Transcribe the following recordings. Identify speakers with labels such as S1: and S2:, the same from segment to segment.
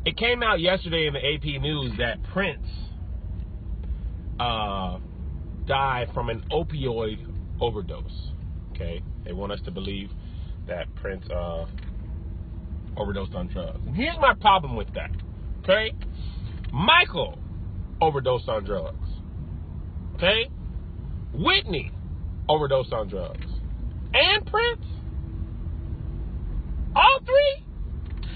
S1: It came out yesterday in the AP News that Prince died from an opioid overdose. Okay, they want us to believe that Prince overdosed on drugs. And here's my problem with that. Okay, Michael overdosed on drugs. Okay, Whitney overdosed on drugs, and Prince. All three.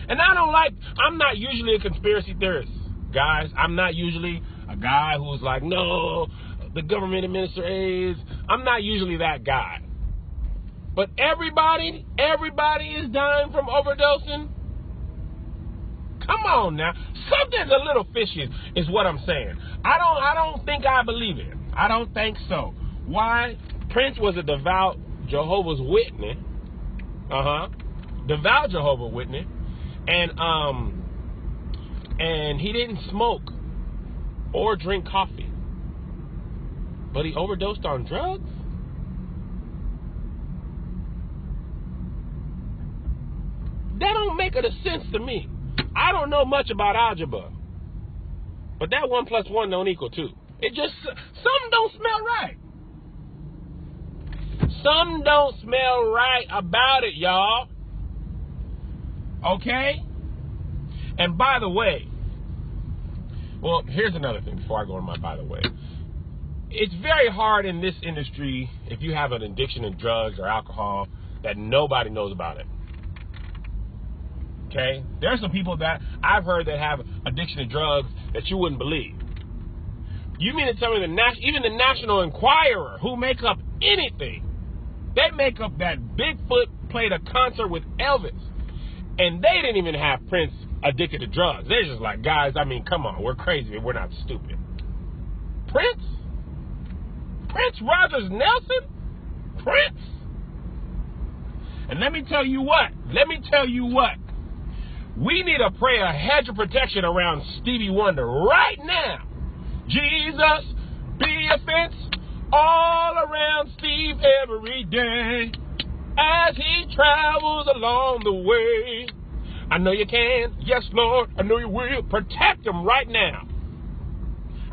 S1: And I'm not usually a conspiracy theorist, guys. I'm not usually a guy who's like, no, the government administers AIDS. I'm not usually that guy. But everybody is dying from overdosing. Come on now. Something's a little fishy is what I'm saying. I don't think I believe it. I don't think so. Why? Prince was a devout Jehovah's Witness. Devout Jehovah's Witness. And he didn't smoke or drink coffee. But he overdosed on drugs? That don't make it a sense to me. I don't know much about algebra. But that 1 + 1 don't equal 2. It just, something don't smell right. Something don't smell right about it, y'all. Okay? And by the way, well, here's another thing before I go on my by the way. It's very hard in this industry, if you have an addiction to drugs or alcohol, that nobody knows about it. Okay? There are some people that I've heard that have addiction to drugs that you wouldn't believe. You mean to tell me even the National Enquirer, who make up anything, they make up that Bigfoot played a concert with Elvis, and they didn't even have Prince addicted to drugs. They're just like, guys, I mean, come on, we're crazy, we're not stupid. Prince Rogers Nelson? Prince? And let me tell you what, we need to pray a hedge of protection around Stevie Wonder right now. Jesus, be a fence all around Steve every day as he travels along the way. I know you can. Yes, Lord, I know you will. Protect him right now.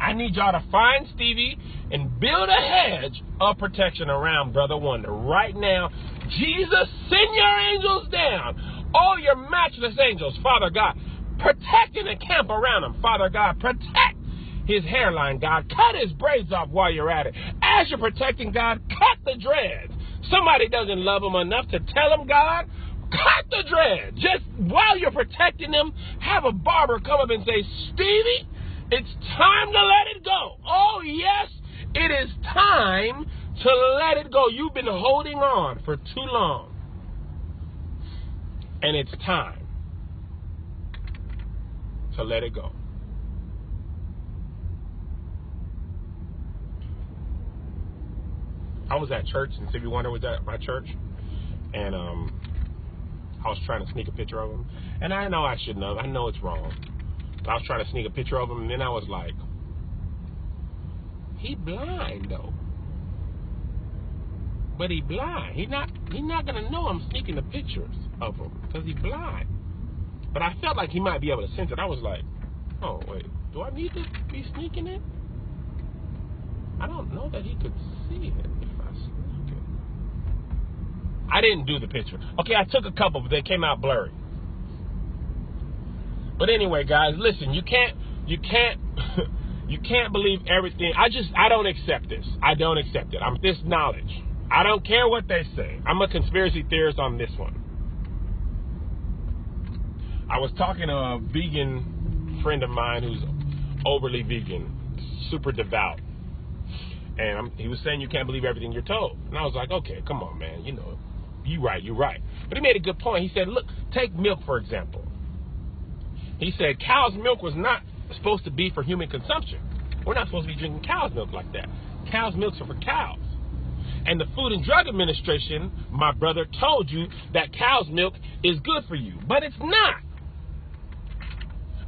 S1: I need y'all to find Stevie and build a hedge of protection around Brother Wonder right now. Jesus, send your angels down. All your matchless angels, Father God, protect and encamp around him. Father God, protect his hairline, God. Cut his braids off while you're at it. As you're protecting, God, cut the dreads. Somebody doesn't love him enough to tell him, God, cut the dreads. Just while you're protecting him, have a barber come up and say, Stevie, it's time to let it go. Oh, yes, it is time to let it go. You've been holding on for too long. And it's time to let it go. I was at church, and Stevie Wonder was at my church, and I was trying to sneak a picture of him. And I know I shouldn't have. I know it's wrong. But I was trying to sneak a picture of him, and then I was like, he blind, though. But he blind. He's not going to know I'm sneaking the pictures of him because he's blind. But I felt like he might be able to sense it. I was like, oh, wait, do I need to be sneaking it? I don't know that he could see it if I sneak it. I didn't do the picture. Okay, I took a couple, but they came out blurry. But anyway, guys, listen, you can't believe everything. I don't accept this. I don't accept it. I'm this knowledge. I don't care what they say. I'm a conspiracy theorist on this one. I was talking to a vegan friend of mine who's overly vegan, super devout. And he was saying you can't believe everything you're told. And I was like, okay, come on, man. You know, you're right. But he made a good point. He said, look, take milk, for example. He said cow's milk was not supposed to be for human consumption. We're not supposed to be drinking cow's milk like that. Cow's milk are for cows. And the Food and Drug Administration, my brother, told you that cow's milk is good for you. But it's not.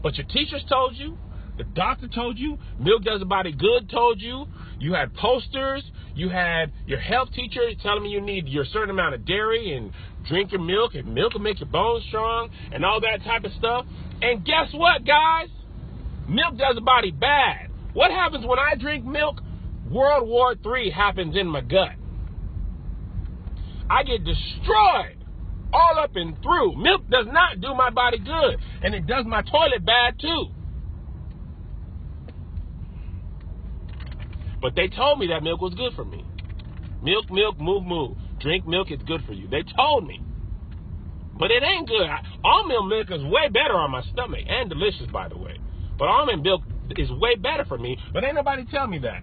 S1: But your teachers told you. The doctor told you. Milk does the body good told you. You had posters. You had your health teacher telling me you need your certain amount of dairy and drink your milk, and milk will make your bones strong and all that type of stuff. And guess what, guys? Milk does the body bad. What happens when I drink milk? World War III happens in my gut. I get destroyed all up and through. Milk does not do my body good, and it does my toilet bad too. But they told me that milk was good for me. Milk, move. Drink milk, it's good for you. They told me. But it ain't good. Almond milk is way better on my stomach, and delicious, by the way. But almond milk is way better for me, but ain't nobody tell me that.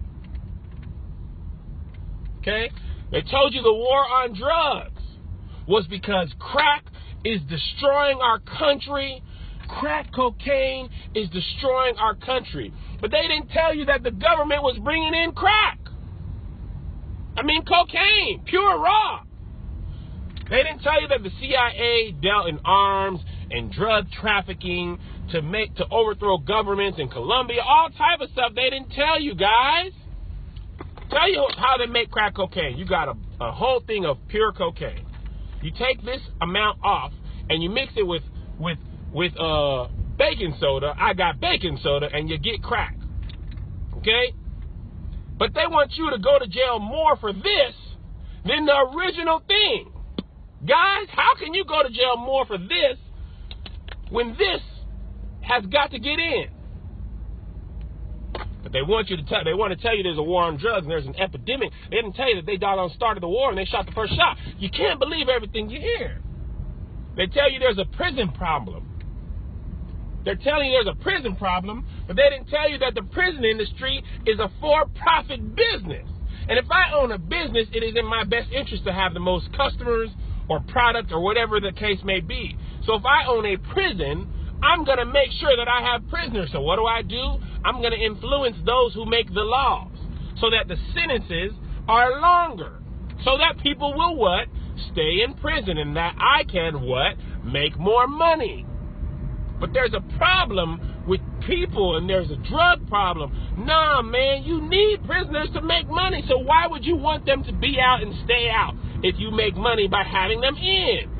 S1: Okay? They told you the war on drugs was because crack is destroying our country. Crack cocaine is destroying our country. But they didn't tell you that the government was bringing in crack. I mean cocaine, pure raw. They didn't tell you that the CIA dealt in arms and drug trafficking to overthrow governments in Colombia, all type of stuff. They didn't tell you, guys. Tell you how they make crack cocaine. You got a whole thing of pure cocaine. You take this amount off and you mix it with baking soda. I got baking soda, and you get crack. Okay? But they want you to go to jail more for this than the original thing. Guys, how can you go to jail more for this when this has got to get in? But they want to tell you there's a war on drugs and there's an epidemic. They didn't tell you that they doggone started the war and they shot the first shot. You can't believe everything you hear. They tell you there's a prison problem. They're telling you there's a prison problem, but they didn't tell you that the prison industry is a for-profit business. And if I own a business, it is in my best interest to have the most customers or product or whatever the case may be. So if I own a prison, I'm going to make sure that I have prisoners. So what do? I'm going to influence those who make the laws so that the sentences are longer. So that people will what? Stay in prison, and that I can what? Make more money. But there's a problem with people, and there's a drug problem. Nah, man, you need prisoners to make money. So why would you want them to be out and stay out if you make money by having them in?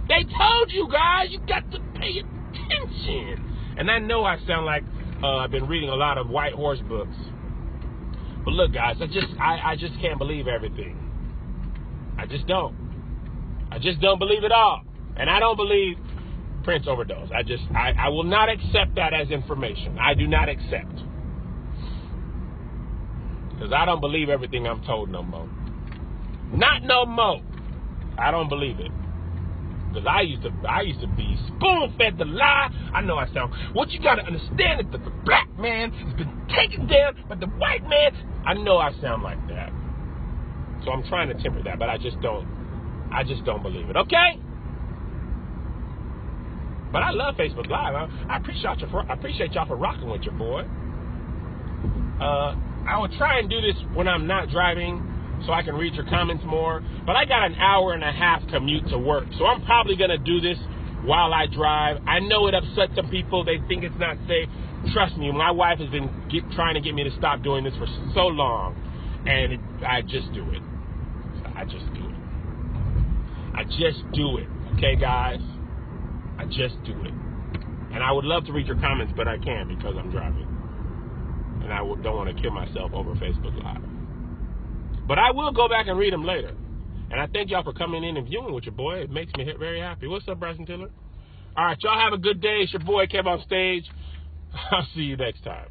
S1: They told you, guys, you got to pay attention. And I know I sound like I've been reading a lot of white horse books. But look, guys, I just can't believe everything. I just don't. I just don't believe it all. And I don't believe Prince overdosed. I will not accept that as information. I do not accept. Because I don't believe everything I'm told no more. Not no more. I don't believe it. Because I used to be spoon-fed the lie. I know I sound... What you got to understand is that the black man has been taken down by the white man. I know I sound like that. So I'm trying to temper that, but I just don't believe it. Okay? But I love Facebook Live. I appreciate y'all for rocking with your boy. I will try and do this when I'm not driving so I can read your comments more. But I got an hour and a half commute to work, so I'm probably going to do this while I drive. I know it upsets some people. They think it's not safe. Trust me, my wife has been trying to get me to stop doing this for so long, and I just do it. I just do it. I just do it. Okay, guys? I just do it. And I would love to read your comments, but I can't because I'm driving. And I don't want to kill myself over Facebook Live. But I will go back and read them later. And I thank y'all for coming in and viewing with your boy. It makes me very happy. What's up, Bryson Tiller? All right, y'all have a good day. It's your boy, KevOnStage. I'll see you next time.